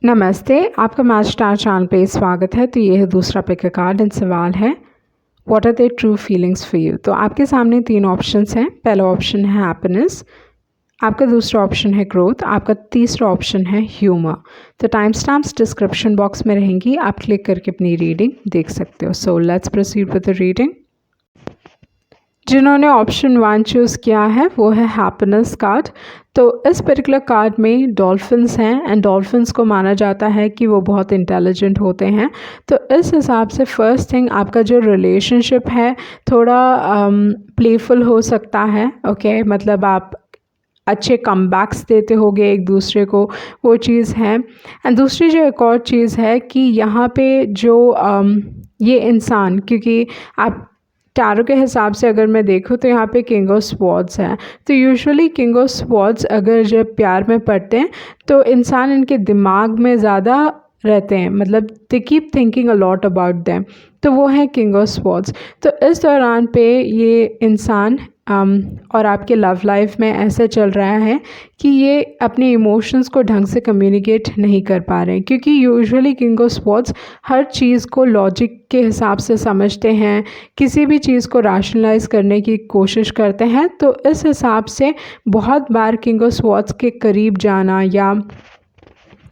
नमस्ते, आपका match star channel पे स्वागत है। तो ये है दूसरा पिक का कार्ड एंड सवाल है what are the true feelings for you. तो आपके सामने 3 ऑप्शंस हैं। पहला ऑप्शन है हैप्पीनेस, आपका दूसरा ऑप्शन है ग्रोथ, आपका तीसरा ऑप्शन है ह्यूमर। तो टाइम स्टैम्प्स डिस्क्रिप्शन बॉक्स में रहेंगी, आप क्लिक करके अपनी रीडिंग देख सकते हो। So let's proceed with the reading. जिन्होंने ऑप्शन 1 चूज़ किया है वो है हैप्पीनेस कार्ड। तो इस पर्टिकुलर कार्ड में डॉल्फिन्स हैं एंड डॉल्फिन्स को माना जाता है कि वो बहुत इंटेलिजेंट होते हैं। तो इस हिसाब से फर्स्ट थिंग आपका जो रिलेशनशिप है थोड़ा प्लेफुल हो सकता है। ओके मतलब आप अच्छे कमबैक्स देते होगे एक दूसरे को, वो चीज़ है। एंड दूसरी जो एक और चीज़ है कि यहाँ पे जो ये इंसान, क्योंकि आप टैरो के हिसाब से अगर मैं देखूँ तो यहाँ पे किंग ऑफ स्वॉर्ड्स है। तो यूजुअली किंग ऑफ स्वॉर्ड्स अगर जब प्यार में पड़ते हैं तो इंसान इनके दिमाग में ज़्यादा रहते हैं, मतलब they keep thinking a lot about them. तो वो है किंग ऑफ स्वॉर्ड्स। तो इस दौरान पे ये इंसान और आपके लव लाइफ में ऐसा चल रहा है कि ये अपने इमोशंस को ढंग से कम्युनिकेट नहीं कर पा रहे हैं, क्योंकि यूजुअली किंग ऑफ स्वॉर्ड्स हर चीज़ को लॉजिक के हिसाब से समझते हैं, किसी भी चीज़ को रैशनलाइज करने की कोशिश करते हैं। तो इस हिसाब से बहुत बार किंग ऑफ स्वॉर्ड्स के करीब जाना या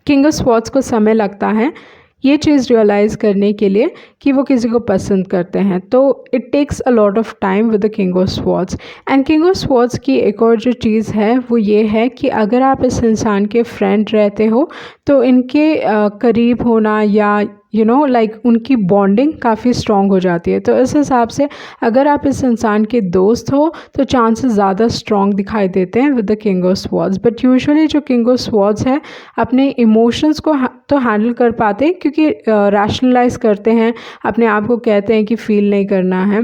किंग ऑफ स्वॉर्ड्स को समय लगता है ये चीज़ रियलाइज़ करने के लिए कि वो किसी को पसंद करते हैं। तो it takes a lot of time with the king of swords. And king of swords की एक और जो चीज़ है वो ये है कि अगर आप इस इंसान के फ्रेंड रहते हो तो इनके करीब होना या लाइक उनकी बॉन्डिंग काफ़ी स्ट्रॉन्ग हो जाती है। तो इस हिसाब से अगर आप इस इंसान के दोस्त हो तो चांसेस ज़्यादा स्ट्रॉन्ग दिखाई देते हैं with the king of swords. But usually जो किंग ऑफ स्वॉर्ड्स है अपने इमोशंस को तो हैंडल कर पाते हैं, क्योंकि रैशनलाइज करते हैं, अपने आप को कहते हैं कि फील नहीं करना है।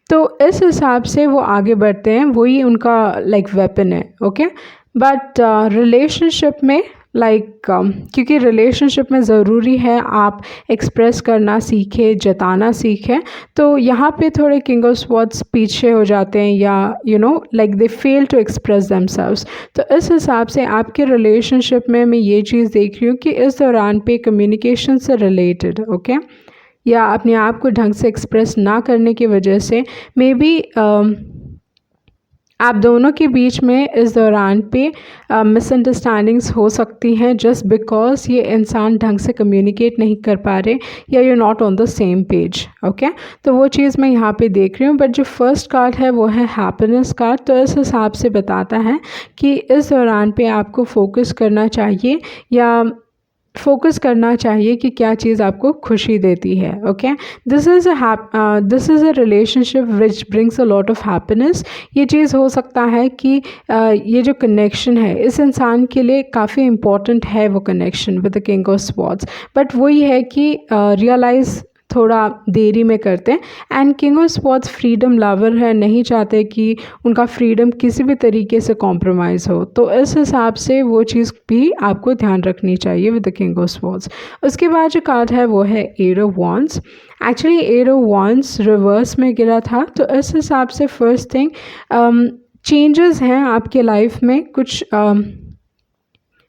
तो इस हिसाब से वो आगे बढ़ते हैं, वही उनका लाइक वेपन है। ओके बट रिलेशनशिप में क्योंकि रिलेशनशिप में ज़रूरी है आप एक्सप्रेस करना सीखें, जताना सीखें। तो यहाँ पे थोड़े किंग ऑफ स्वॉर्ड्स पीछे हो जाते हैं या like they fail to express themselves. तो इस हिसाब से आपके रिलेशनशिप में मैं ये चीज़ देख रही हूँ कि इस दौरान पे कम्युनिकेशन से रिलेटेड ओके या अपने आप को ढंग से एक्सप्रेस ना करने की वजह से मे बी आप दोनों के बीच में इस दौरान पे मिसअंडरस्टैंडिंग्स हो सकती हैं, जस्ट बिकॉज ये इंसान ढंग से कम्युनिकेट नहीं कर पा रहे या you not on the same page. Okay तो वो चीज़ मैं यहाँ पे देख रही हूँ। बट जो फर्स्ट कार्ड है वो है हैप्पीनेस कार्ड। तो इस हिसाब से बताता है कि इस दौरान पे आपको फोकस करना चाहिए या फोकस करना चाहिए कि क्या चीज़ आपको खुशी देती है। Okay this is a relationship which brings a lot of happiness. ये चीज़ हो सकता है कि ये जो कनेक्शन है इस इंसान के लिए काफ़ी इम्पॉर्टेंट है, वो connection with the king of swords. But वही है कि रियलाइज़ थोड़ा देरी में करते हैं। And king of swords freedom lover है, नहीं चाहते कि उनका फ्रीडम किसी भी तरीके से कॉम्प्रोमाइज़ हो। तो इस हिसाब से वो चीज़ भी आपको ध्यान रखनी चाहिए with the king of swords. उसके बाद जो कार्ड है वो है eight of wands. Actually eight of wands reverse में गिरा था। तो इस हिसाब से फर्स्ट थिंग चेंजेस हैं आपके लाइफ में कुछ।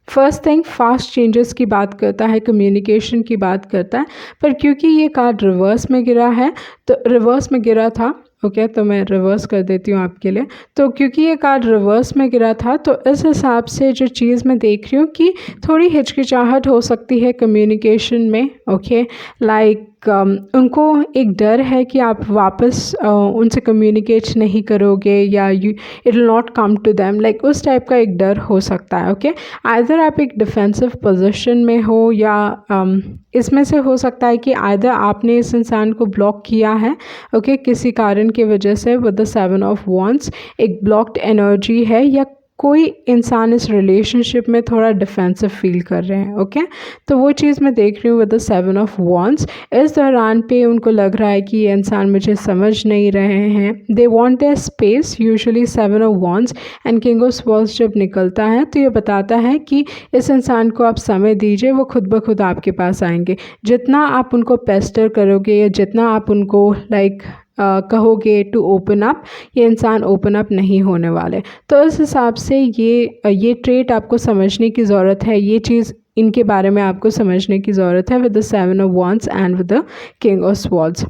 फर्स्ट थिंग फास्ट चेंजेस की बात करता है, कम्युनिकेशन की बात करता है। पर क्योंकि ये कार्ड रिवर्स में गिरा है, तो रिवर्स में गिरा था ओके तो मैं रिवर्स कर देती हूँ आपके लिए। तो क्योंकि ये कार्ड रिवर्स में गिरा था तो इस हिसाब से जो चीज़ मैं देख रही हूँ कि थोड़ी हिचकिचाहट हो सकती है कम्युनिकेशन में। ओके लाइक उनको एक डर है कि आप वापस उनसे कम्युनिकेट नहीं करोगे या it will not come to them, like उस टाइप का एक डर हो सकता है। ओके आइदर आप एक डिफेंसिव पोजीशन में हो या इसमें से हो सकता है कि आइदर आपने इस इंसान को ब्लॉक किया है ओके किसी कारण की वजह से विद द 7 ऑफ वॉन्ड्स एक ब्लॉक्ड एनर्जी है, या कोई इंसान इस रिलेशनशिप में थोड़ा डिफेंसिव फील कर रहे हैं। ओके तो वो चीज़ मैं देख रही हूँ विद द 7 ऑफ वॉन्ड्स। इस दौरान पे उनको लग रहा है कि ये इंसान मुझे समझ नहीं रहे हैं, they want their space. Usually 7 of wands and king of swords जब निकलता है तो ये बताता है कि इस इंसान को आप समय दीजिए, वो खुद ब खुद आपके पास आएंगे। जितना आप उनको पेस्टर करोगे या जितना आप उनको लाइक कहोगे टू ओपन अप, ये इंसान ओपन अप नहीं होने वाले। तो इस हिसाब से ये ट्रेट आपको समझने की ज़रूरत है। ये चीज़ इनके बारे में आपको समझने की ज़रूरत है with the 7 of wands and with the king of swords.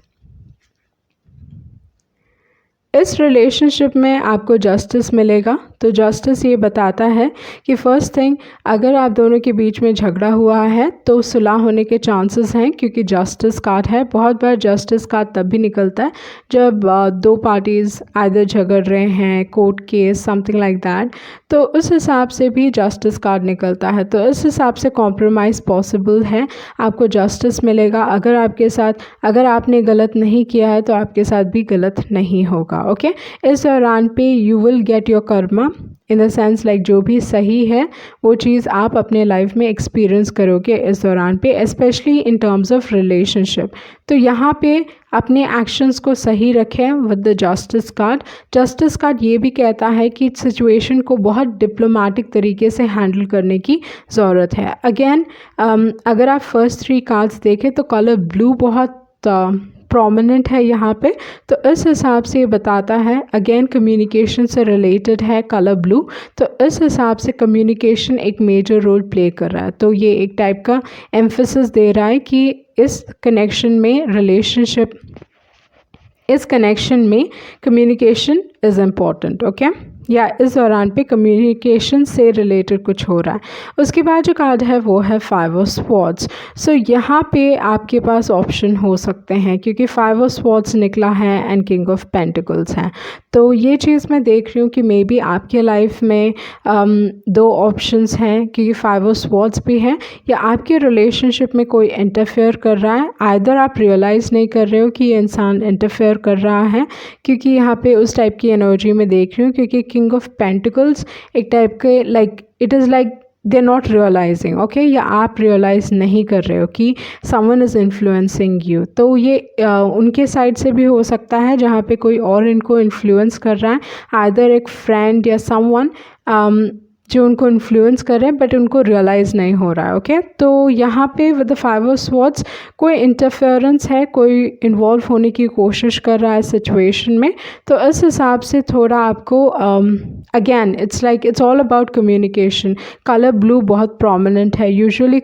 इस रिलेशनशिप में आपको जस्टिस मिलेगा। तो जस्टिस ये बताता है कि फ़र्स्ट थिंग, अगर आप दोनों के बीच में झगड़ा हुआ है तो सुलह होने के चांसेस हैं, क्योंकि जस्टिस कार्ड है। बहुत बार जस्टिस कार्ड तब भी निकलता है जब दो पार्टीज़ आइदर झगड़ रहे हैं, court case, something like that, तो उस हिसाब से भी जस्टिस कार्ड निकलता है। तो इस हिसाब से कॉम्प्रोमाइज़ पॉसिबल है, आपको जस्टिस मिलेगा। अगर आपने गलत नहीं किया है तो आपके साथ भी गलत नहीं होगा। ओके इस दौरान पे you will get your Karma, in the sense like जो भी सही है वो चीज़ आप अपने लाइफ में एक्सपीरियंस करोगे इस दौरान पे, specially in terms of relationship. तो यहाँ पे अपने एक्शंस को सही रखें with the justice card. Justice card ये भी कहता है कि सिचुएशन को बहुत डिप्लोमेटिक तरीके से हैंडल करने की ज़रूरत है। अगेन अगर आप फर्स्ट 3 कार्ड्स देखें तो कलर ब्लू बहुत प्रोमिनेंट है यहाँ पे, तो इस हिसाब से ये बताता है, अगेन कम्युनिकेशन से रिलेटेड है कलर ब्लू, तो इस हिसाब से कम्युनिकेशन एक मेजर रोल प्ले कर रहा है। तो ये एक टाइप का एम्फेसिस दे रहा है कि इस कनेक्शन में कम्युनिकेशन इज़ इम्पॉर्टेंट। ओके या इस दौरान पे कम्युनिकेशन से रिलेटेड कुछ हो रहा है। उसके बाद जो कार्ड है वो है 5 ऑफ स्वॉर्ड्स। सो यहाँ पे आपके पास ऑप्शन हो सकते हैं, क्योंकि 5 ऑफ स्वॉर्ड्स निकला है एंड किंग ऑफ पेंटिकल्स है। तो ये चीज़ मैं देख रही हूँ कि मे बी आपके लाइफ में 2 ऑप्शंस हैं, क्योंकि 5 ऑफ स्वॉर्ड्स भी है, या आपके रिलेशनशिप में कोई इंटरफेयर कर रहा है। आइदर आप रियलाइज़ नहीं कर रहे हो कि ये इंसान इंटरफेयर कर रहा है, क्योंकि यहाँ पे उस टाइप की एनर्जी में देख रही हूँ, क्योंकि किंग ऑफ पेंटिकल्स एक टाइप के like it is like they not realising, okay, या आप रियलाइज़ नहीं कर रहे हो कि समवन इज़ इन्फ्लुएंसिंग यू। तो ये उनके साइड से भी हो सकता है जहाँ पे कोई और इनको इन्फ्लुएंस कर रहा है, आइदर एक फ्रेंड या समवन जो उनको इन्फ्लुएंस कर रहे हैं, बट उनको रियलाइज़ नहीं हो रहा है। ओके तो यहाँ पे विद द 5 ऑफ स्वॉर्ड्स कोई इंटरफेरेंस है, कोई इन्वॉल्व होने की कोशिश कर रहा है सिचुएशन में। तो इस हिसाब से थोड़ा आपको again it's like it's all about communication. Colour blue बहुत प्रोमिनेंट है, यूजुअली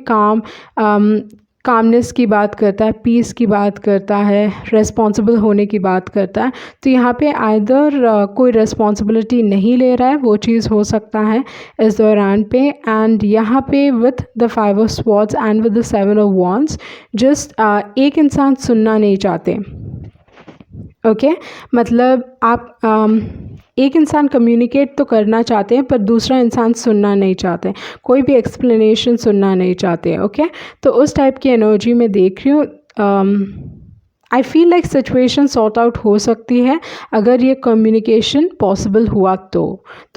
कामनेस की बात करता है, पीस की बात करता है, रेस्पॉन्सिबल होने की बात करता है। तो यहाँ पे आइदर कोई रेस्पॉन्सिबिलिटी नहीं ले रहा है, वो चीज़ हो सकता है इस दौरान पे। एंड यहाँ पे with the 5 of swords and with the 7 of wands just एक इंसान सुनना नहीं चाहते। ओके मतलब आप एक इंसान कम्युनिकेट तो करना चाहते हैं, पर दूसरा इंसान सुनना नहीं चाहते, कोई भी एक्सप्लेनेशन सुनना नहीं चाहते। ओके तो उस टाइप की एनर्जी में देख रही हूँ। I feel like situation sort out हो सकती है अगर ये कम्युनिकेशन पॉसिबल हुआ तो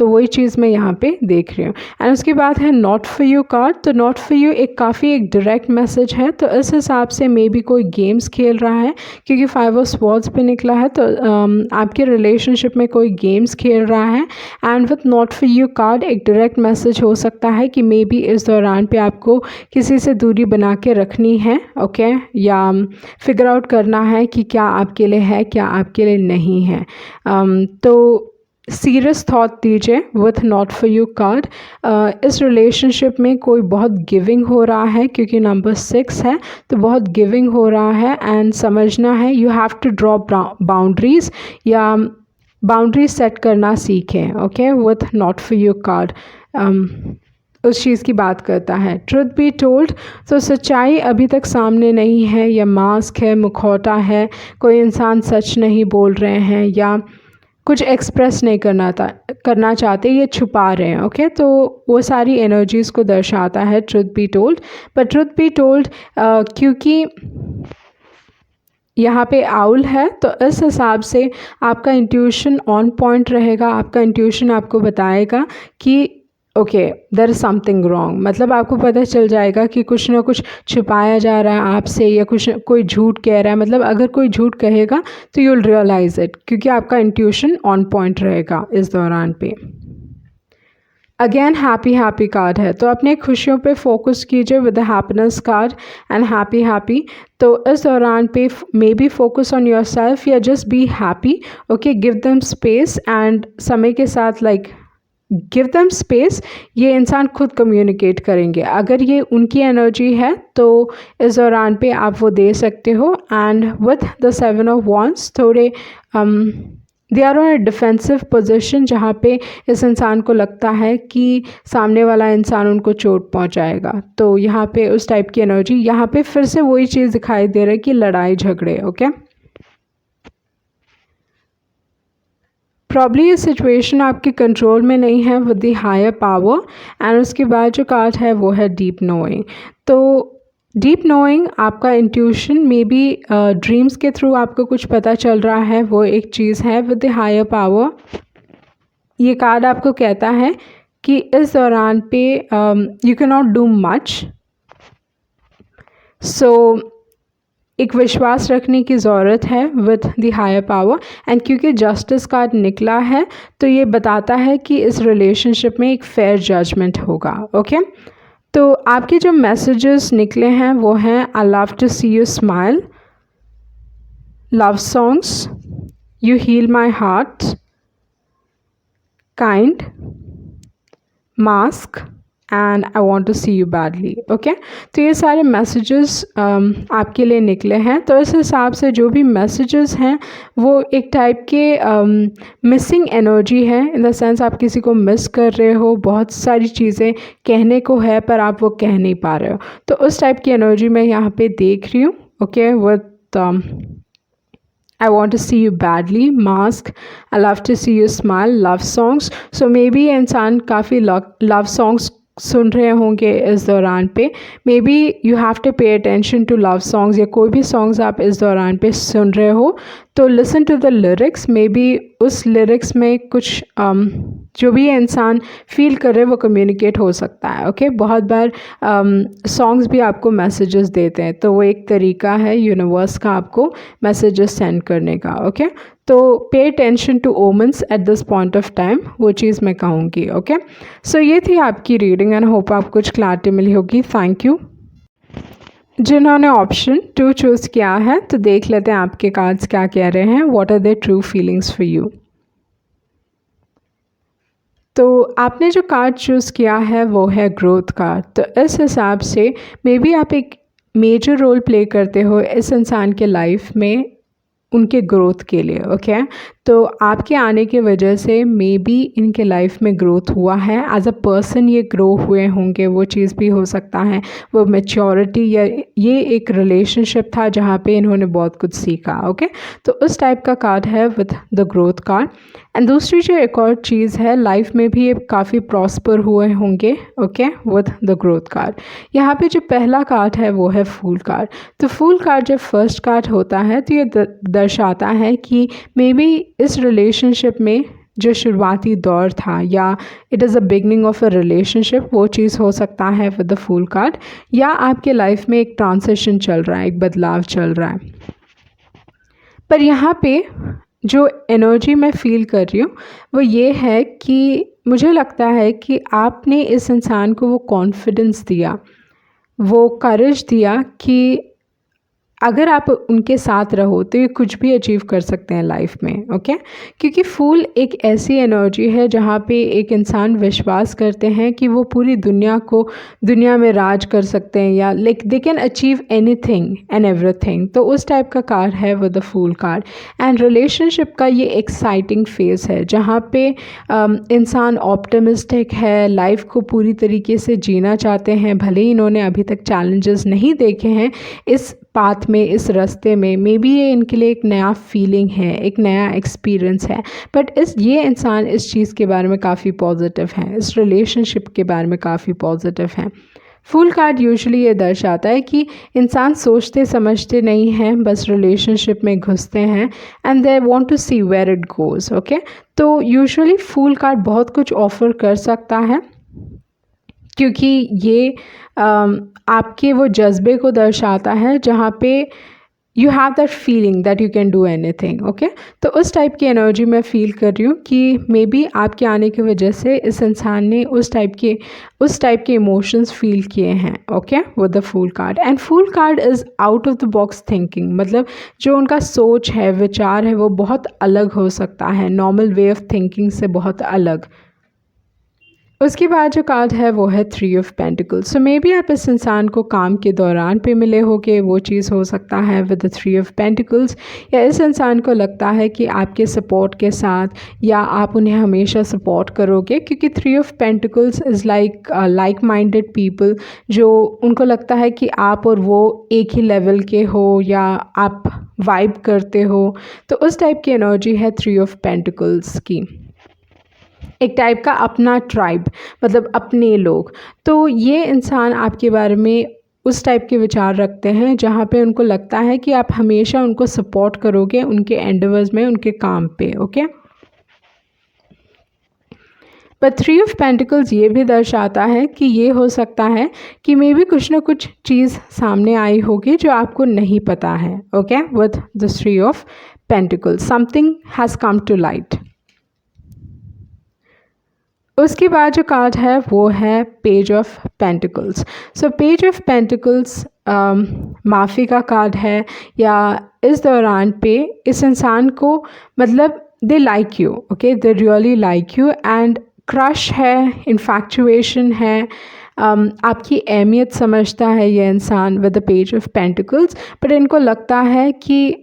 वही चीज़ मैं यहाँ पे देख रही हूँ। एंड उसके बाद है नॉट फॉर यू कार्ड। तो नॉट फॉर यू काफ़ी एक डायरेक्ट मैसेज है, तो इस हिसाब से मे बी कोई गेम्स खेल रहा है, क्योंकि 5 ऑफ स्वॉर्ड्स पे निकला है। तो आपके रिलेशनशिप में कोई गेम्स खेल रहा है। And with not for you card एक डायरेक्ट मैसेज हो सकता है कि मे बी इस दौरान पे आपको किसी से दूरी बना के रखनी है। ओके या फिगर आउट करना है कि क्या आपके लिए है, क्या आपके लिए नहीं है। तो सीरियस थॉट दीजिए with not for you card. इस रिलेशनशिप में कोई बहुत गिविंग हो रहा है, क्योंकि नंबर 6 है, तो बहुत गिविंग हो रहा है। एंड समझना है you have to draw boundaries, या बाउंड्रीज सेट करना सीखें। Okay with not for you card उस चीज़ की बात करता है। ट्रुथ बी टोल्ड, तो सच्चाई अभी तक सामने नहीं है, या मास्क है, मुखौटा है, कोई इंसान सच नहीं बोल रहे हैं या कुछ एक्सप्रेस नहीं करना चाहते, ये छुपा रहे हैं। ओके तो वो सारी एनर्जीज़ को दर्शाता है ट्रुथ बी टोल्ड। पर ट्रुथ बी टोल्ड क्योंकि यहाँ पे आउल है, तो इस हिसाब से आपका इंट्यूशन ऑन पॉइंट रहेगा। आपका इंट्यूशन आपको बताएगा कि okay there is something wrong, मतलब आपको पता चल जाएगा कि कुछ ना कुछ छुपाया जा रहा है आपसे, या कोई झूठ कह रहा है। मतलब अगर कोई झूठ कहेगा तो यू विल रियलाइज़ इट, क्योंकि आपका इंट्यूशन ऑन पॉइंट रहेगा इस दौरान पे। अगेन हैप्पी कार्ड है, तो अपने खुशियों पे फोकस कीजिए with the happiness card and happy. तो इस दौरान पे maybe focus on yourself, या just be happy. Okay give them space, and समय के साथ लाइक गिव देम स्पेस, ये इंसान खुद कम्युनिकेट करेंगे। अगर ये उनकी एनर्जी है तो इस दौरान पे आप वो दे सकते हो। And with the 7 of wands थोड़े they are on a defensive position, जहाँ पे इस इंसान को लगता है कि सामने वाला इंसान उनको चोट पहुँचाएगा। तो यहाँ पे उस टाइप की एनर्जी, यहाँ पे फिर से वही चीज़ दिखाई दे रहा है कि लड़ाई झगड़े। ओके, प्रॉब्ली ये सिचुएशन आपके कंट्रोल में नहीं है with the higher power. And उसके बाद जो कार्ड है वो है डीप नोइंग। तो डीप नोइंग आपका इंट्यूशन मे बी ड्रीम्स के थ्रू आपको कुछ पता चल रहा है, वो एक चीज़ है विद द हायर पावर। ये कार्ड आपको कहता है कि इस दौरान पे you can not do much, so एक विश्वास रखने की ज़रूरत है with the higher power. And क्योंकि जस्टिस कार्ड निकला है तो ये बताता है कि इस रिलेशनशिप में एक फेयर जजमेंट होगा। ओके, तो आपके जो मैसेजेस निकले हैं वो हैं I love to see you smile, love songs, you heal my heart, kind, mask and I want to see you badly. Okay, तो ये सारे मैसेजेस आपके लिए निकले हैं। तो इस हिसाब से जो भी मैसेजेस हैं वो एक टाइप के मिसिंग एनर्जी है, इन द सेंस आप किसी को मिस कर रहे हो, बहुत सारी चीज़ें कहने को है पर आप वो कह नहीं पा रहे हो। तो उस टाइप की एनर्जी मैं यहाँ पे देख रही हूँ। Okay, with I want to see you badly, mask, I love to see you smile, love songs. So maybe इंसान काफ़ी love songs सुन रहे होंगे इस दौरान पे। Maybe you have to pay attention to love songs, या कोई भी सॉन्ग्स आप इस दौरान पे सुन रहे हो तो listen to the lyrics. Maybe उस लिरिक्स में कुछ जो भी इंसान फील कर रहे वो कम्युनिकेट हो सकता है। ओके, बहुत बार सॉन्ग्स भी आपको मैसेजेस देते हैं, तो वो एक तरीका है यूनिवर्स का आपको मैसेजेस सेंड करने का। ओके, तो pay attention to omens at this point of time, वो चीज़ मैं कहूँगी। ओके, सो ये थी आपकी रीडिंग एंड होप आपको कुछ क्लैरिटी मिली होगी। Thank you. जिन्होंने ऑप्शन 2 चूज़ किया है तो देख लेते हैं आपके कार्ड्स क्या कह रहे हैं। What are the true feelings for you. तो आपने जो कार्ड चूज़ किया है वो है ग्रोथ कार्ड। तो इस हिसाब से मे बी आप एक मेजर रोल प्ले करते हो इस इंसान के लाइफ में, उनके ग्रोथ के लिए। ओके, तो आपके आने की वजह से मे बी इनके लाइफ में ग्रोथ हुआ है, एज अ पर्सन ये ग्रो हुए होंगे, वो चीज़ भी हो सकता है। वो मैच्योरिटी या ये एक रिलेशनशिप था जहाँ पे इन्होंने बहुत कुछ सीखा। ओके, तो उस टाइप का कार्ड है with the growth card. And दूसरी जो एक और चीज़ है, लाइफ में भी ये काफ़ी प्रॉस्पर हुए होंगे। Okay, with the growth card. यहाँ पे जो पहला कार्ड है वो है फूल कार्ड। तो फूल कार्ड जब फर्स्ट कार्ड होता है तो ये दर्शाता है कि मे बी इस रिलेशनशिप में जो शुरुआती दौर था, या it is a beginning of a relationship, वो चीज़ हो सकता है विद द फूल कार्ड। या आपके लाइफ में एक ट्रांजिशन चल रहा है, एक बदलाव चल रहा है। पर यहाँ पे जो एनर्जी मैं फ़ील कर रही हूँ वो ये है कि मुझे लगता है कि आपने इस इंसान को वो कॉन्फिडेंस दिया, वो करेज दिया कि अगर आप उनके साथ रहो तो ये कुछ भी अचीव कर सकते हैं लाइफ में। ओके, क्योंकि फूल एक ऐसी एनर्जी है जहाँ पे एक इंसान विश्वास करते हैं कि वो पूरी दुनिया में राज कर सकते हैं, या like they can achieve anything and everything. तो उस टाइप का कार्ड है with the fool card. And relationship का ये एक्साइटिंग फेज़ है जहाँ पे इंसान ऑप्टिमिस्टिक है, लाइफ को पूरी तरीके से जीना चाहते हैं। भले ही इन्होंने अभी तक चैलेंजेस नहीं देखे हैं इस पाथ में, इस रास्ते में, मे बी ये इनके लिए एक नया फीलिंग है, एक नया एक्सपीरियंस है, बट ये इंसान इस चीज़ के बारे में काफ़ी पॉजिटिव है, इस रिलेशनशिप के बारे में काफ़ी पॉजिटिव है। फुल कार्ड यूजुअली ये दर्शाता है कि इंसान सोचते समझते नहीं हैं, बस रिलेशनशिप में घुसते हैं and they want to see where it goes. Okay, तो यूजुअली फुल कार्ड बहुत कुछ ऑफर कर सकता है क्योंकि ये आपके वो जज्बे को दर्शाता है जहाँ पे you have that feeling that you can do anything. Okay, तो उस टाइप की एनर्जी मैं फील कर रही हूँ कि मे बी आपके आने की वजह से इस इंसान ने उस टाइप के इमोशंस फील किए हैं। Okay, with the fool card. And fool card is out of the box thinking, मतलब जो उनका सोच है, विचार है, वो बहुत अलग हो सकता है, नॉर्मल वे ऑफ थिंकिंग से बहुत अलग। उसके बाद जो कार्ड है वो है 3 of pentacles. So may be आप इस इंसान को काम के दौरान पे मिले होगे, वो चीज़ हो सकता है विद द 3 ऑफ पेंटिकल्स, या इस इंसान को लगता है कि आपके सपोर्ट के साथ या आप उन्हें हमेशा सपोर्ट करोगे, क्योंकि 3 of pentacles is like minded people, जो उनको लगता है कि आप और वो एक ही लेवल के हो या आप वाइब करते हो। तो उस टाइप की एनर्जी है 3 ऑफ पेंटिकल्स की, एक टाइप का अपना ट्राइब, मतलब अपने लोग। तो ये इंसान आपके बारे में उस टाइप के विचार रखते हैं जहाँ पे उनको लगता है कि आप हमेशा उनको सपोर्ट करोगे उनके एंडेवर्स में, उनके काम पे। ओके, पर 3 ऑफ पेंटिकल्स ये भी दर्शाता है कि ये हो सकता है कि मे बी कुछ ना कुछ चीज़ सामने आई होगी जो आपको नहीं पता है। Okay, with the 3 of pentacles something has come to light. उसके बाद जो कार्ड है वो है page of pentacles. So page of pentacles माफ़ी का कार्ड है, या इस दौरान पे इस इंसान को मतलब they like you, okay, they really like you, and crush है, इन्फैक्चुएशन है, आपकी अहमियत समझता है ये इंसान with the page of pentacles. But इनको लगता है कि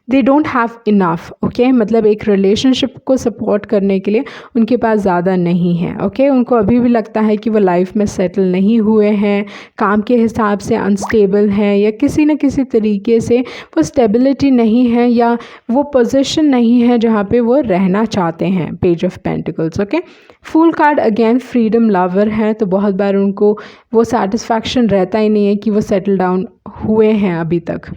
they don't have enough, okay, मतलब एक रिलेशनशिप को सपोर्ट करने के लिए उनके पास ज़्यादा नहीं है। ओके, उनको अभी भी लगता है कि वो लाइफ में सेटल नहीं हुए हैं, काम के हिसाब से अनस्टेबल हैं, या किसी न किसी तरीके से वो स्टेबिलिटी नहीं है, या वो पोजीशन नहीं है जहाँ पे वो रहना चाहते हैं। Page of pentacles. Okay, fool card again freedom lover है, तो बहुत बार उनको वो सेटिस्फैक्शन रहता ही नहीं है कि वो सेटल डाउन हुए हैं अभी तक।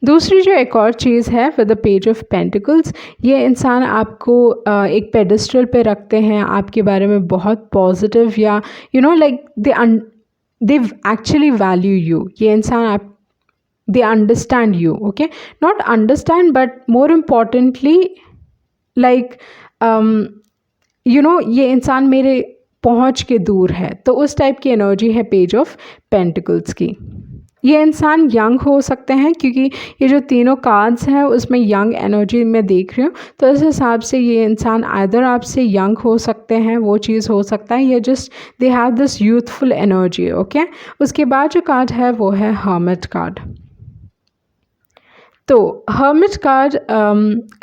दूसरी जो एक और चीज़ है with the page of pentacles, ये इंसान आपको एक पेडिस्टल पे रखते हैं, आपके बारे में बहुत पॉजिटिव, या you know like they actually value you. ये इंसान आप they understand you, okay, not understand but more importantly like you know ये इंसान मेरे पहुंच के दूर है। तो उस टाइप की एनर्जी है पेज ऑफ पेंटिकल्स की। ये इंसान यंग हो सकते हैं, क्योंकि ये जो तीनों कार्ड्स हैं उसमें यंग एनर्जी मैं देख रही हूँ, तो इस हिसाब से ये इंसान आइदर आपसे यंग हो सकते हैं, वो चीज़ हो सकता है, या just they have this youthful energy. Okay, उसके बाद जो कार्ड है वो है हर्मिट कार्ड। तो हर्मिट कार्ड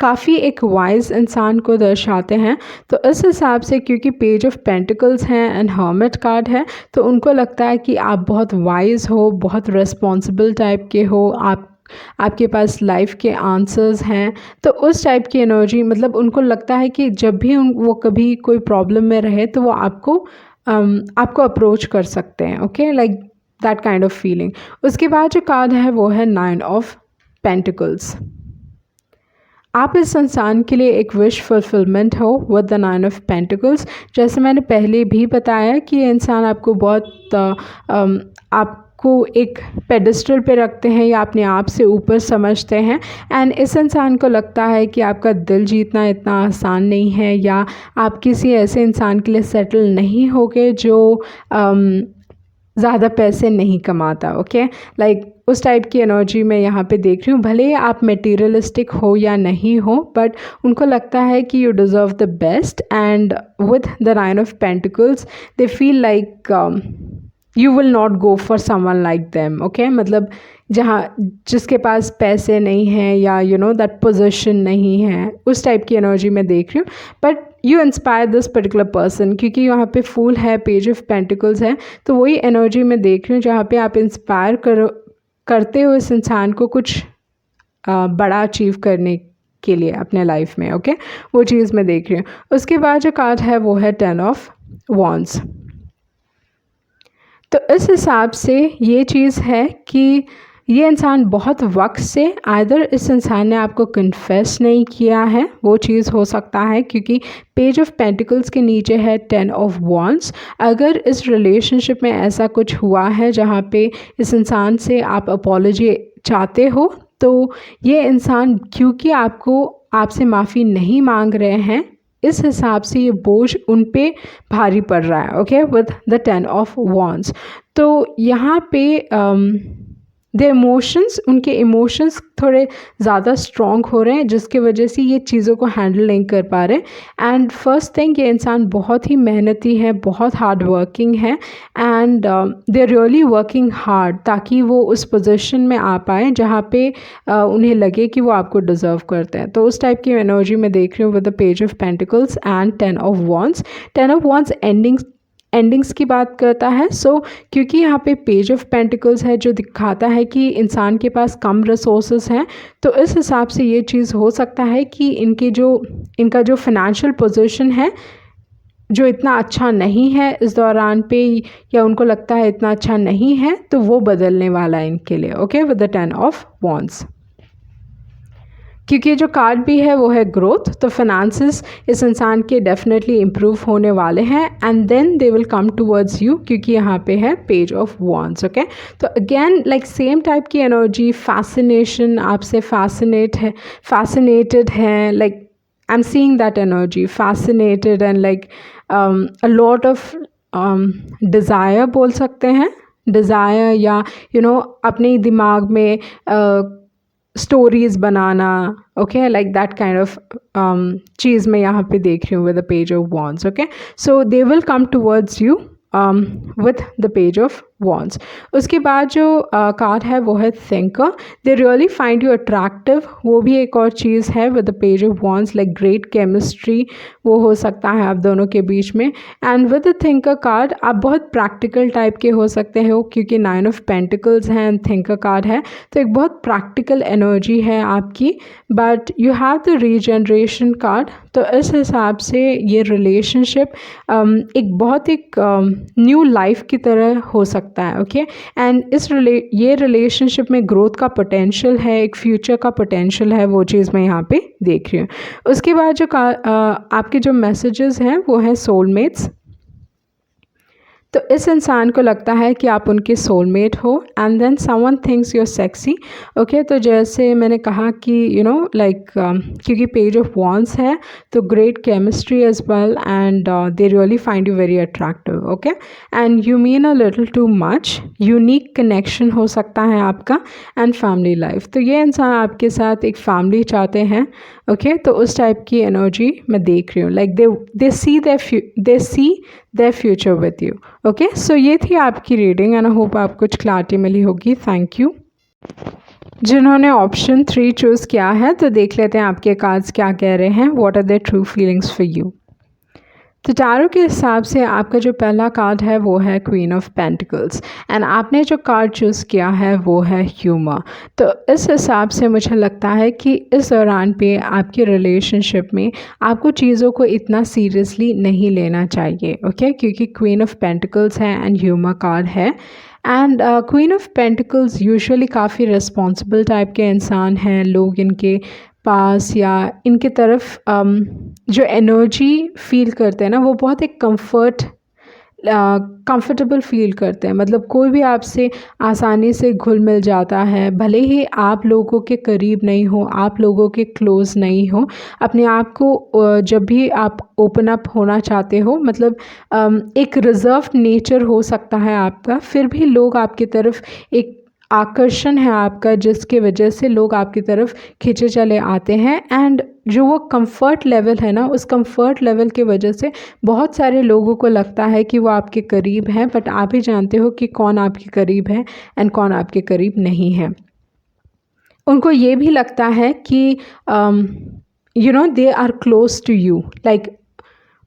काफ़ी एक वाइज इंसान को दर्शाते हैं। तो इस हिसाब से क्योंकि पेज ऑफ पेंटिकल्स हैं एंड हर्मिट कार्ड है, तो उनको लगता है कि आप बहुत वाइज हो, बहुत रिस्पॉन्सिबल टाइप के हो, आपके पास लाइफ के आंसर्स हैं। तो उस टाइप की एनर्जी, मतलब उनको लगता है कि जब भी वो कभी कोई प्रॉब्लम में रहे तो वो आपको अप्रोच कर सकते हैं। Okay, like that kind of feeling. उसके बाद जो कार्ड है वो है 9 ऑफ पेंटिकल्स। आप इस इंसान के लिए एक विश फुलफिलमेंट हो विद द 9 ऑफ पेंटिकल्स। जैसे मैंने पहले भी बताया कि ये इंसान आपको बहुत आपको एक पेडिस्टल पे रखते हैं, या अपने आप से ऊपर समझते हैं, एंड इस इंसान को लगता है कि आपका दिल जीतना इतना आसान नहीं है, या आप किसी ऐसे इंसान के लिए सेटल नहीं होगे जो ज़्यादा पैसे नहीं कमाता। ओके, लाइक उस टाइप की एनर्जी मैं यहाँ पे देख रही हूँ। भले ही आप मटेरियलिस्टिक हो या नहीं हो, बट उनको लगता है कि you deserve the best, and with the 9 of pentacles they feel like you will not go for someone like them. Okay, मतलब जिसके पास पैसे नहीं हैं, या यू नो दैट पोजीशन नहीं है, उस टाइप की एनर्जी मैं देख रही हूँ। But you inspire this particular person, क्योंकि यहाँ पे फूल है, पेज ऑफ पेंटिकल्स है, तो वही एनर्जी मैं देख रही हूँ जहाँ पे आप इंस्पायर करते हो इस इंसान को कुछ बड़ा अचीव करने के लिए अपने लाइफ में। ओके, वो चीज़ मैं देख रही हूँ। उसके बाद जो कार्ड है वो है 10 ऑफ वॉन्ड्स। तो इस हिसाब से ये चीज़ है कि ये इंसान बहुत वक्त से आइदर इस इंसान ने आपको कन्फेस नहीं किया है, वो चीज़ हो सकता है, क्योंकि पेज ऑफ पेंटिकल्स के नीचे है 10 ऑफ वॉन्ड्स। अगर इस रिलेशनशिप में ऐसा कुछ हुआ है जहाँ पे इस इंसान से आप अपॉलॉजी चाहते हो, तो ये इंसान क्योंकि आपसे माफ़ी नहीं मांग रहे हैं, इस हिसाब से ये बोझ उन पे भारी पड़ रहा है। Okay, with the 10 of wands. तो यहाँ पे दे इमोशंस, उनके इमोशंस थोड़े ज़्यादा स्ट्रॉन्ग हो रहे हैं, जिसकी वजह से ये चीज़ों को हैंडल नहीं कर पा रहे। एंड फर्स्ट थिंग, ये इंसान बहुत ही मेहनती है, बहुत हार्ड वर्किंग है, and they really working hard ताकि वो उस पोजीशन में आ पाए जहाँ पे उन्हें लगे कि वो आपको डिज़र्व करते हैं। तो उस टाइप की एनर्जी मैं देख रही हूँ with the page of pentacles and 10 of wands. 10 of wands endings की बात करता है। क्योंकि यहाँ पे पेज ऑफ पेंटिकल्स है जो दिखाता है कि इंसान के पास कम रिसोर्सेज हैं, तो इस हिसाब से ये चीज़ हो सकता है कि इनका जो फाइनेंशियल पोजीशन है जो इतना अच्छा नहीं है इस दौरान पे, या उनको लगता है इतना अच्छा नहीं है, तो वो बदलने वाला है इनके लिए। Okay, with the 10 of wands. क्योंकि जो कार्ड भी है वो है ग्रोथ, तो फाइनेंसेस इस इंसान के डेफिनेटली इम्प्रूव होने वाले हैं, and then they will come towards you, क्योंकि यहाँ पे है पेज ऑफ वॉन्ड्स। ओके, तो अगेन लाइक सेम टाइप की एनर्जी, फैसिनेशन, आपसे फैसिनेटेड है, like I am seeing that energy, fascinated and like a lot of desire बोल सकते हैं, डिज़ायर, या अपने दिमाग में स्टोरीज बनाना। Okay, like that kind of चीज़ मैं यहाँ पे देख रही हूँ with the page of wands. Okay, so they will come towards you with the page of wands. उसके बाद जो कार्ड है वो है thinker. They really find you attractive, वो भी एक और चीज़ है with the page of wands, like great chemistry वो हो सकता है आप दोनों के बीच में। And with the thinker card आप बहुत प्रैक्टिकल टाइप के हो सकते हो, क्योंकि 9 ऑफ पेंटिकल्स हैं एंड थिंकर कार्ड है, तो एक बहुत प्रैक्टिकल एनर्जी है आपकी। But you have the regeneration card, तो इस हिसाब से ये रिलेशनशिप एक न्यू लाइफ की तरह हो सकता है। ओके, एंड ये रिलेशनशिप में ग्रोथ का पोटेंशियल है, एक फ्यूचर का पोटेंशियल है, वो चीज़ मैं यहाँ पे देख रही हूँ। उसके बाद जो आपके जो मैसेजेस हैं वो है सोलमेट्स। तो इस इंसान को लगता है कि आप उनके सोलमेट हो, and then someone thinks you are sexy. Okay, तो जैसे मैंने कहा कि क्योंकि पेज ऑफ वॉन्ड्स है, तो great chemistry as well, and they really find you very attractive. Okay, and you mean a little too much, unique connection हो सकता है आपका, एंड फैमिली लाइफ, तो ये इंसान आपके साथ एक फैमिली चाहते हैं। ओके, तो उस टाइप की एनर्जी मैं देख रही हूँ, like they see their future with you. Okay, so ये थी आपकी रीडिंग, एंड आई होप आपको कुछ क्लैरिटी मिली होगी। Thank you. जिन्होंने ऑप्शन 3 चूज़ किया है, तो देख लेते हैं आपके कार्ड्स क्या कह रहे हैं। What are their true feelings for you. तो टैरो के हिसाब से आपका जो पहला कार्ड है वो है क्वीन ऑफ पेंटिकल्स, एंड आपने जो कार्ड चूज़ किया है वो है ह्यूमर। तो इस हिसाब से मुझे लगता है कि इस दौरान पे आपकी रिलेशनशिप में आपको चीज़ों को इतना सीरियसली नहीं लेना चाहिए। ओके, क्योंकि क्वीन ऑफ पेंटिकल्स है एंड ह्यूमर कार्ड है, and queen of pentacles usually काफ़ी रिस्पॉन्सिबल टाइप के इंसान हैं। लोग इनके पास या इनके तरफ जो एनर्जी फील करते हैं ना, वो बहुत एक कंफर्टेबल फील करते हैं। मतलब कोई भी आपसे आसानी से घुल मिल जाता है, भले ही आप लोगों के करीब नहीं हो, आप लोगों के क्लोज़ नहीं हो, अपने आप को जब भी आप ओपन अप होना चाहते हो, मतलब एक रिज़र्व नेचर हो सकता है आपका, फिर भी लोग आपकी तरफ एक आकर्षण है आपका, जिसके वजह से लोग आपकी तरफ खींचे चले आते हैं। एंड जो वो कंफर्ट लेवल है ना, उस कंफर्ट लेवल की वजह से बहुत सारे लोगों को लगता है कि वो आपके करीब हैं, बट आप ही जानते हो कि कौन आपके करीब है एंड कौन आपके करीब नहीं है। उनको ये भी लगता है कि they are close to you, like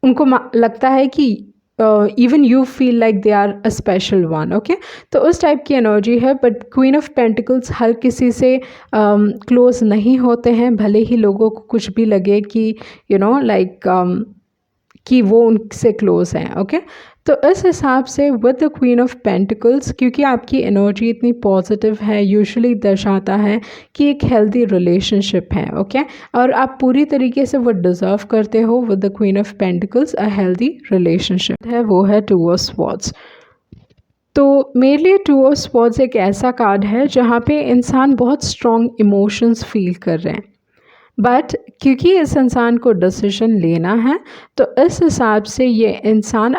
उनको लगता है कि even you feel like they are a special one. Okay, तो उस टाइप की एनर्जी है। बट क्वीन ऑफ पेंटिकल्स हर किसी से क्लोज नहीं होते हैं, भले ही लोगों को कुछ भी लगे कि कि वो उनसे क्लोज़ हैं। ओके, तो इस हिसाब से with the queen of pentacles, क्योंकि आपकी एनर्जी इतनी पॉजिटिव है, यूजुअली दर्शाता है कि एक हेल्दी रिलेशनशिप है। ओके, और आप पूरी तरीके से वो डिज़र्व करते हो with the queen of pentacles, a healthy relationship है, वो है टू ऑफ स्वॉर्ड्स। तो मेरे लिए टू ऑफ स्वॉर्ड्स एक ऐसा कार्ड है जहाँ पे इंसान बहुत स्ट्रॉन्ग इमोशंस फील कर रहे हैं, बट क्योंकि इस इंसान को डिसीजन लेना है, तो इस हिसाब से ये इंसान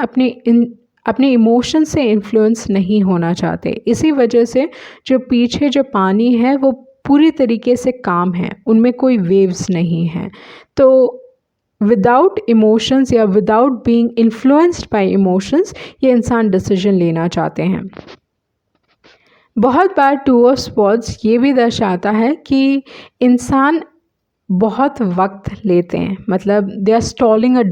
अपने इमोशन से इन्फ्लुएंस नहीं होना चाहते। इसी वजह से जो पीछे जो पानी है वो पूरी तरीके से काम है, उनमें कोई वेव्स नहीं हैं। तो विदाउट इमोशंस या without being influenced by emotions ये इंसान डिसीजन लेना चाहते हैं। बहुत बार टू ऑफ स्वॉर्ड्स ये भी दर्शाता है कि इंसान बहुत वक्त लेते हैं, मतलब they are stalling a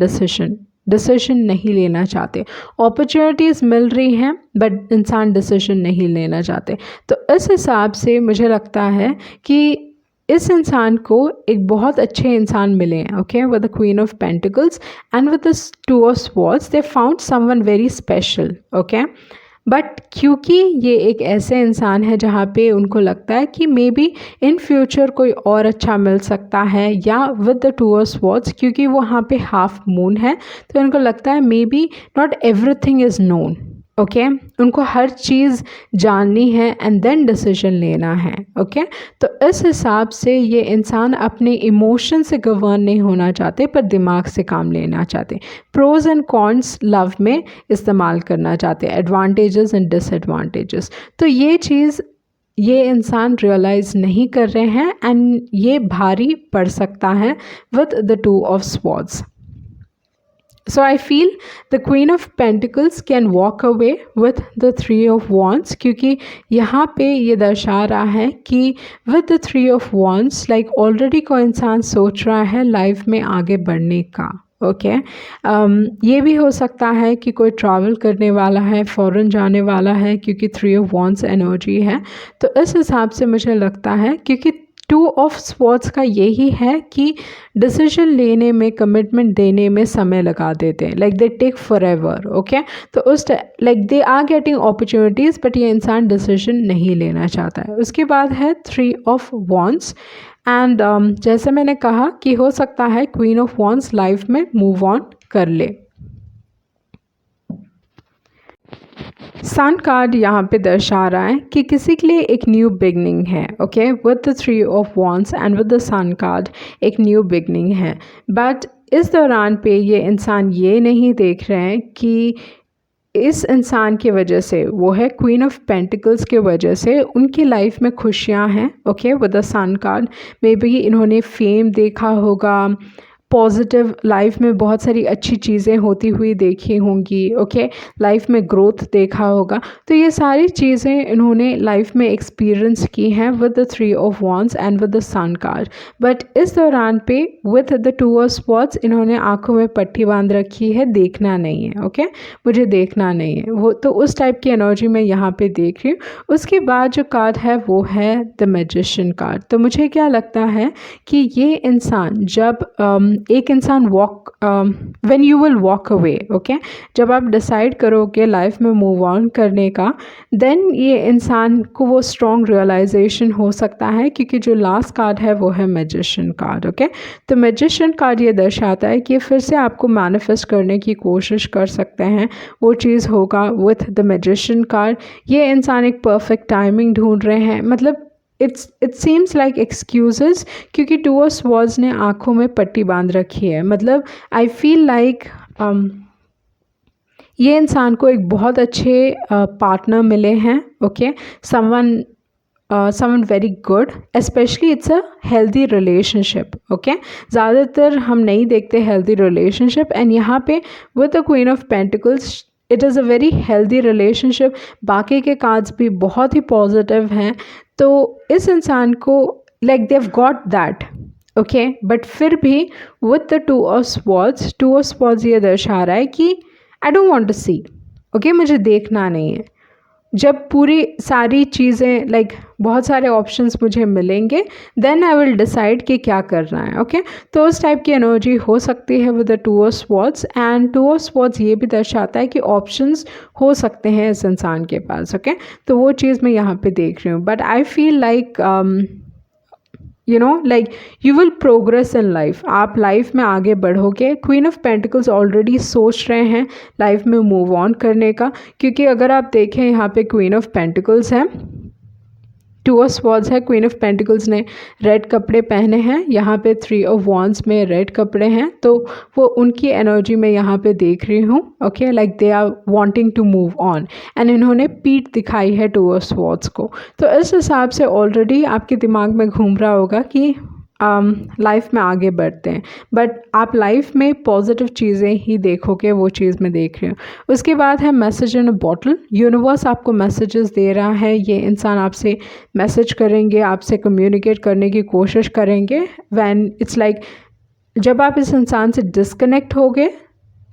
decision नहीं लेना चाहते। अपॉर्चुनिटीज़ मिल रही हैं बट इंसान डिसीजन नहीं लेना चाहते। तो इस हिसाब से मुझे लगता है कि इस इंसान को एक बहुत अच्छे इंसान मिले हैं, okay, with the queen of pentacles and with the two of swords they found someone very special, okay. But क्योंकि ये एक ऐसे इंसान है जहाँ पे उनको लगता है कि मे बी इन फ्यूचर कोई और अच्छा मिल सकता है, या with the two of swords क्योंकि वो वहाँ पे हाफ मून है तो उनको लगता है may be not everything is known, okay. उनको हर चीज़ जाननी है एंड देन डिसीजन लेना है, ओके। तो इस हिसाब से ये इंसान अपने इमोशन से गवर्न नहीं होना चाहते पर दिमाग से काम लेना चाहते। प्रोज एंड कॉन्स लव में इस्तेमाल करना चाहते, एडवांटेजेस एंड डिसएडवांटेजेस। तो ये चीज़ ये इंसान रियलाइज़ नहीं कर रहे हैं एंड ये भारी पड़ सकता है with the two of swords. So I feel the Queen of Pentacles can walk away with the Three of Wands, क्योंकि यहाँ पे ये दर्शा रहा है कि with the Three of Wands like already कोई इंसान सोच रहा है लाइफ में आगे बढ़ने का, ओके। ये भी हो सकता है कि कोई ट्रैवल करने वाला है, फॉरेन जाने वाला है, क्योंकि थ्री ऑफ वॉन्ड्स एनर्जी है। तो इस हिसाब से मुझे लगता है क्योंकि टू ऑफ स्वॉर्ड्स का यही है कि डिसीजन लेने में, कमिटमेंट देने में समय लगा देते हैं, like they take forever, okay. तो उस like they are getting opportunities but ये इंसान डिसीजन नहीं लेना चाहता है। उसके बाद है थ्री ऑफ वॉन्ड्स एंड जैसे मैंने कहा कि हो सकता है क्वीन ऑफ वॉन्ड्स लाइफ में मूव ऑन कर ले। सन कार्ड यहाँ पे दर्शा रहा है कि किसी के लिए एक न्यू बिगनिंग है, okay, with the three of wands and with the sun card एक न्यू बिगनिंग है। बट इस दौरान पे ये इंसान ये नहीं देख रहे हैं कि इस इंसान की वजह से, वो है क्वीन ऑफ पेंटिकल्स के वजह से उनकी लाइफ में खुशियाँ हैं, okay, with the sun card. Maybe इन्होंने फेम देखा होगा, पॉजिटिव लाइफ में बहुत सारी अच्छी चीज़ें होती हुई देखी होंगी, ओके, लाइफ में ग्रोथ देखा होगा। तो ये सारी चीज़ें इन्होंने लाइफ में एक्सपीरियंस की हैं with the three of wands and with the sun card. But इस दौरान पे with the two of swords इन्होंने आंखों में पट्टी बांध रखी है, देखना नहीं है, ओके, मुझे देखना नहीं है वो। तो उस टाइप की एनर्जी मैं यहाँ पे देख रही हूँ। उसके बाद जो कार्ड है वो है द मैजिशियन कार्ड। तो मुझे क्या लगता है कि ये इंसान जब एक इंसान when you will walk away, okay, जब आप डिसाइड करोगे लाइफ में मूव ऑन करने का, देन ये इंसान को वो स्ट्रॉन्ग रियलाइजेशन हो सकता है, क्योंकि जो लास्ट कार्ड है वो है मैजिशियन कार्ड, ओके। तो मैजिशियन कार्ड ये दर्शाता है कि फिर से आपको मैनिफेस्ट करने की कोशिश कर सकते हैं, वो चीज़ होगा विथ द मैजिशियन कार्ड। ये इंसान एक परफेक्ट टाइमिंग ढूंढ रहे हैं, मतलब इट सीम्स लाइक एक्सक्यूजेस, क्योंकि टू ऑफ स्वॉर्ड्स ने आँखों में पट्टी बांध रखी है। मतलब आई फील लाइक ये इंसान को एक बहुत अच्छे पार्टनर मिले हैं, okay, someone very good, specially it's a healthy relationship, okay. ज़्यादातर हम नहीं देखते हेल्दी रिलेशनशिप, एंड यहाँ पे with the queen of pentacles it is a very healthy relationship. बाकी के कार्ड्स भी बहुत ही पॉजिटिव हैं। तो इस इंसान को like they've got that, okay, but फिर भी with the two of swords ये दर्शा रहा है कि I don't want to see, okay, मुझे देखना नहीं है। जब पूरी सारी चीज़ें लाइक बहुत सारे ऑप्शंस मुझे मिलेंगे, देन आई विल डिसाइड कि क्या करना है, ओके। तो उस टाइप की एनर्जी हो सकती है with the two of swords. And to of swords ये भी दर्शाता है कि ऑप्शंस हो सकते हैं इस इंसान के पास, ओके। तो वो चीज़ मैं यहाँ पे देख रही हूँ। But I feel like you know like you will progress in life, आप लाइफ में आगे बढ़ोगे। क्वीन ऑफ पेंटिकल्स ऑलरेडी सोच रहे हैं लाइफ में मूव ऑन करने का, क्योंकि अगर आप देखें यहाँ पे क्वीन ऑफ पेंटिकल्स है टू ऑफ स्वॉर्ड्स है, क्वीन ऑफ पेंटिकल्स ने रेड कपड़े पहने हैं, यहाँ पे थ्री ऑफ वॉन्ड्स में रेड कपड़े हैं, तो वो उनकी एनर्जी में यहाँ पे देख रही हूँ। Okay, like they are wanting to move on, and इन्होंने पीठ दिखाई है टू ऑफ स्वॉर्ड्स को। तो इस हिसाब से ऑलरेडी आपके दिमाग में घूम रहा होगा कि लाइफ में आगे बढ़ते हैं, बट आप लाइफ में पॉजिटिव चीज़ें ही देखोगे, वो चीज़ मैं देख रही हूँ। उसके बाद है मैसेज इन अ बॉटल। यूनिवर्स आपको मैसेजेस दे रहा है, ये इंसान आपसे मैसेज करेंगे, आपसे कम्युनिकेट करने की कोशिश करेंगे। व्हेन इट्स लाइक जब आप इस इंसान से डिस्कनेक्ट होगे,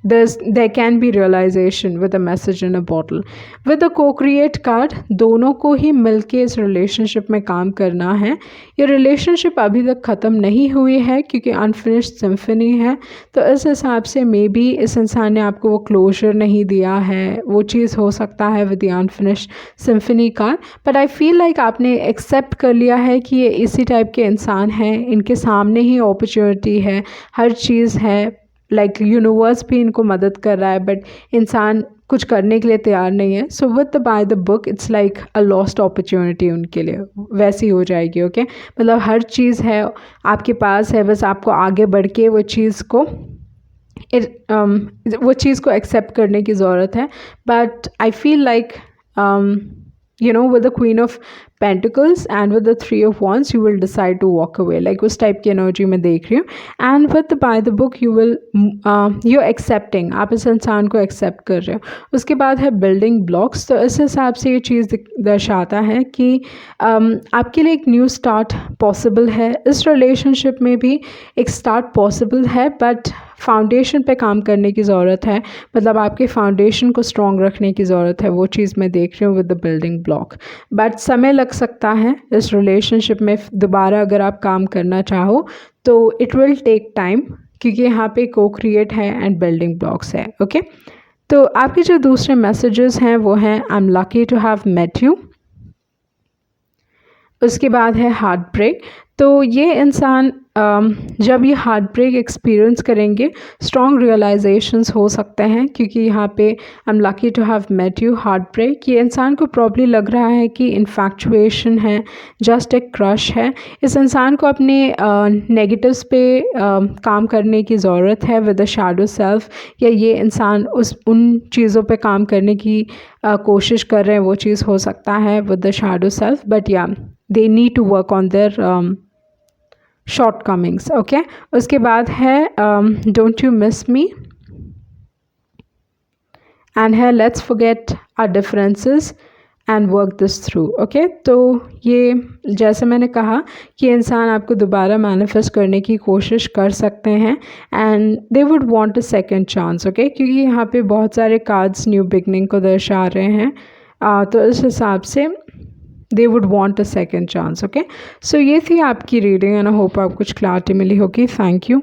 there can be realization with a message in a bottle. With the co-create card, दोनों को ही मिलके इस रिलेशनशिप में काम करना है। ये रिलेशनशिप अभी तक ख़त्म नहीं हुई है क्योंकि अनफिनिश्ड सिम्फनी है, तो इस हिसाब से मे बी इस इंसान ने आपको वो क्लोजर नहीं दिया है, वो चीज़ हो सकता है with the unfinished symphony card. But I feel like आपने एक्सेप्ट कर लिया है कि ये इसी टाइप के इंसान हैं, इनके सामने ही अपॉर्चुनिटी है, हर चीज़ है, लाइक यूनिवर्स भी इनको मदद कर रहा है, बट इंसान कुछ करने के लिए तैयार नहीं है। So with the by the book it's like a lost opportunity उनके लिए वैसी हो जाएगी। ओके, मतलब हर चीज़ है आपके पास है, बस आपको आगे बढ़ के वो चीज़ को एक्सेप्ट करने की ज़रूरत है। But I feel like you know, with the Queen of Pentacles and with the Three of Wands, you will decide to walk away. Like उस टाइप की एनर्जी में देख रही हूँ। And with the by the book, you're accepting, आप इस इंसान को एक्सेप्ट कर रहे हो। उसके बाद है बिल्डिंग ब्लॉक्स। तो इस हिसाब से ये चीज़ दर्शाता है कि आपके लिए एक न्यू स्टार्ट पॉसिबल है, इस रिलेशनशिप में भी एक स्टार्ट पॉसिबल है, बट फाउंडेशन पे काम करने की ज़रूरत है, मतलब आपके फाउंडेशन को स्ट्रॉन्ग रखने की ज़रूरत है, वो चीज़ मैं देख रही हूँ with the building block. But समय लग सकता है इस रिलेशनशिप में दोबारा अगर आप काम करना चाहो तो इट विल टेक टाइम, क्योंकि यहाँ पे को क्रिएट है एंड बिल्डिंग ब्लॉक्स है। ओके, तो आपके जो दूसरे मैसेजेस हैं वो हैं I am lucky to have met you. उसके बाद है हार्ट ब्रेक। तो ये इंसान जब ये हार्ट ब्रेक एक्सपीरियंस करेंगे, स्ट्रॉन्ग रियलाइजेशंस हो सकते हैं, क्योंकि यहाँ पे I am lucky to have met you, heartbreak. ये इंसान को प्रॉब्ली लग रहा है कि इन्फैक्चुएशन है, जस्ट एक क्रश है। इस इंसान को अपने नेगेटिव्स पे काम करने की ज़रूरत है विद द शैडो सेल्फ, या ये इंसान उन चीज़ों पे काम करने की कोशिश कर रहे हैं, वो चीज़ हो सकता है with the shadow self. But या they need to work on their shortcomings. Okay, उसके बाद है don't you miss me, and है let's forget our differences and work this through. Okay, तो ये जैसे मैंने कहा कि इंसान आपको दोबारा मैनिफेस्ट करने की कोशिश कर सकते हैं and they would want a second chance. Okay, क्योंकि यहाँ पे बहुत सारे कार्ड्स न्यू बिगनिंग को दर्शा रहे हैं, तो इस हिसाब से they would want a second chance. Okay, so ये थी आपकी रीडिंग एंड आई होप आपको कुछ क्लैरिटी मिली होगी। Thank you.